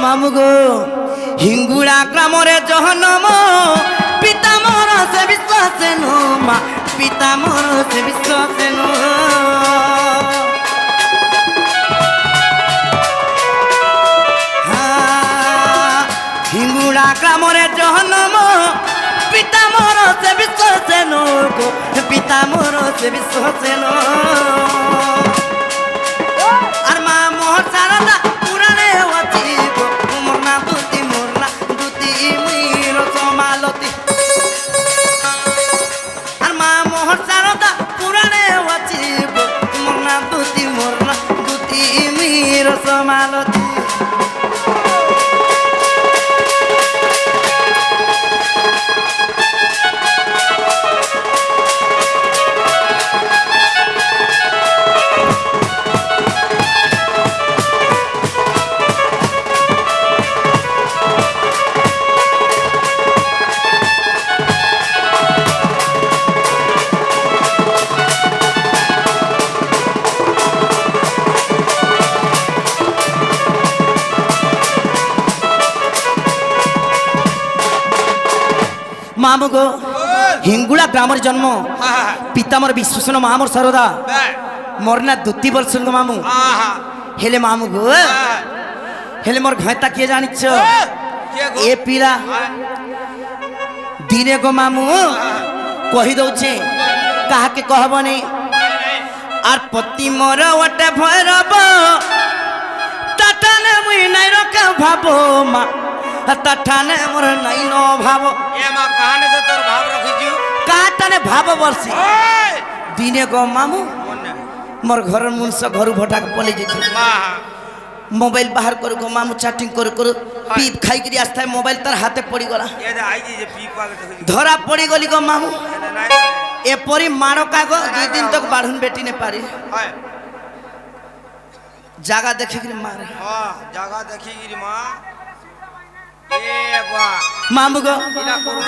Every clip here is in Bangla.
মামু গো হিঙ্গুড়া গ্রামরে জহনম পিতা মোর সে বিশ্বাসে নো মা পিতা মোর সে বিশ্বাসে নো হিঙ্গুড়া গ্রামরে জহনম পিতা মোর সে বিশ্বাসে নো গো পিতা মোর সে বিশ্বাসে নো আর মা মোর সারদা পুরাণে অছি গো মোর না দুতি মির সমালতি আর মা মোর সারদা পুরাণে অছি গো মোর না দুতি মির সমালতি মামু গো হিঙ্গুড়া গ্রামের জন্ম পিতা মোর বিশ্বসন মা মোর সারদা মোর না দুতি বলছেন গো মামু হেলে মামু গো হেলে মোর ঘয়তা কে জানিছ এ পিলা দিনে গো মামু কহি দউছে কাহাকে কহবনি আর পতি মোর ওটে ভৈরব তাটানে মুই নাই রকা ভাবো মা তাঠানে মোর নাই ন ভাব এ মা কাহানে যে তোর ভাব রাখিছু কাটানে ভাব বলছি দিনে গো মামু মোর ঘরের মুনস ঘরু ভটাক পলে যেছে মা মোবাইল বাহার করু গো মামু চ্যাটিং করু করু পিপ খাই করি আসতায় মোবাইল তার হাতে পড়ি গলা এ যে আইজি যে পি পাকে দেখি ধরা পড়ি গলি গো মামু নাই এ পরি মারো কাগো দুই দিন তক বাড়ুন বেটি নে পারি হয় জায়গা দেখি করি মারে হ্যাঁ জায়গা দেখি গিরি মা এ বাহ মামু গো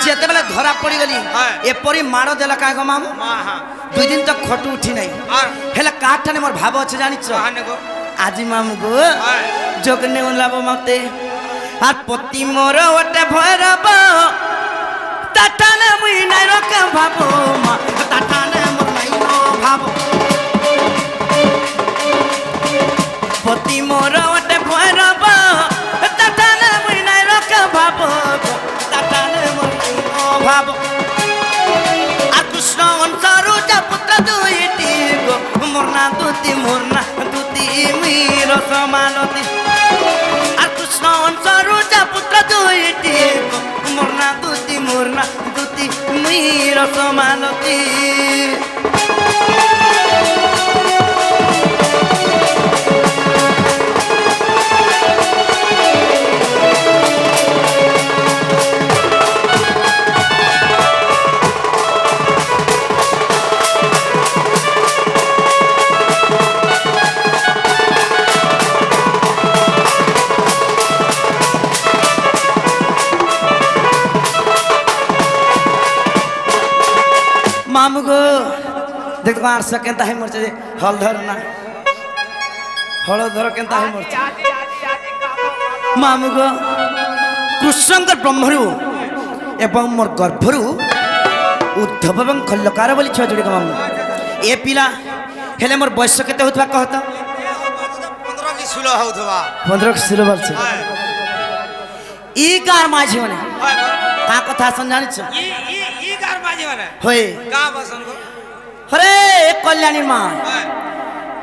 যেতেবেলে ধরা পড়ি গলি হ্যাঁ। এপরি মাড় দেলা কায় গো মামু মা হ্যাঁ দুই দিন তক খটু উঠি নাই আর হেলে কাঠানে মোর ভাব আছে জানিছ কাহানে গো আজি মামু গো হ্যাঁ যোগনে ওলাব মতে আর পতি মোর ওটে ভৈরব তাঠানে মুই নাই রকা ভাবো মা তাঠানে মোর নাই ন ভাব পতি মোর ওটে ভৈরব তাঠানে মুই নাই রকা ভাবো তাঠানে মোর নাই ন ভাব আর কৃষ্ণ অন্তরু যা পুত্র দুইটি গো মোর না দুতি মির সমালতি আর কৃষ্ণ অন্তরু যা পুত্র দুইটি গো মোর না দুতি মির সমালতি মামু গো দেখো আর কেনতা হে মরছে হল ধর না হল ধর কেনতা হে মরছে মামু গো কৃষ্ণঙ্কর ব্রহ্মরু এবং মোর গর্ভরু উদ্ধব এবং খল্লকার বলি ছুয়া যোড়ি মামু এ পিলা হেলে মোর বয়স কেতে হউতবা কহত 15 কি 16 হউতবা 15 কি 16 বলছে ই কার মাঝি মানে হয় কা কথা শুন জানিছ ই কার বাজি মানে হয়ে কা বসন গো হরে কল্যাণী মা হয়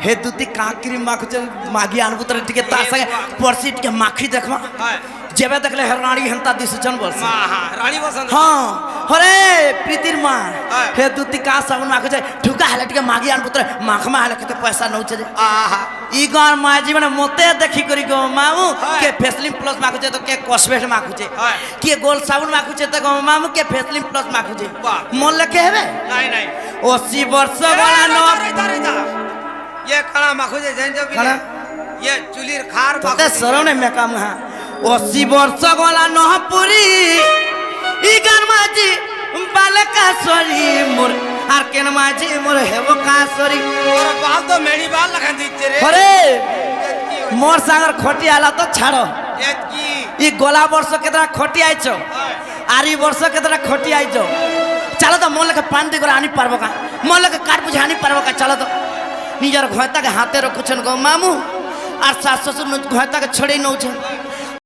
হে দুতি কাকিরি মাখুছে মাগি আনবুতর টিকে তার সঙ্গে পড়ছি টিকে মাখি দেখবা হয় যেবে দেখলে হেরানি হেনতা দিছুছন বলছে মা হ্যাঁ রানী বসন হ্যাঁ হরে প্রীতির মা হ্যাঁ। হে দুতি কা সাবুন মাখুছে ঢুকা হেলে টিকে মাগি আনবুতর মাখমা হেলে কেতে পয়সা নউছে যে আহা ই গার মাঝি মানে মতে দেখি করি গো মামু হ্যাঁ। কে ফেসলিম প্লাস মাখুছে তো কে কসবেট মাখুছে হ্যাঁ। কে গোল সাবুন মাখুছে তো গো মামু কে ফেসলিম প্লাস মাখুছে বাহ। মন লেখে হেবে নাই নাই 80 বর্ষ গলা ন ये कणा माखुजे जैन कणा? ये चुलीर खार তোতে সরনে মেকাম হা 80 বর্ষ গলা নহপুরি ই গান মাঝি বালকা সরি মোর আর কেন মাঝি মোর হেব কাসরি और बाल तो मेरी बाल लगा दीचे रे হরে की मोर सागर खोटी आला तो छाड़ो এতকি ये गोला वर्ष कितना खोटी आइचो आरी वर्ष कितना खोटी आइचो चलो तो मोल के पांडी को आनी पारबो का मोल के काट बुझा आनी पारबो का चलो तो निजर घोता के हाथे रखुछन गो मामू और सास ससुर घोता के छोड़े नौछन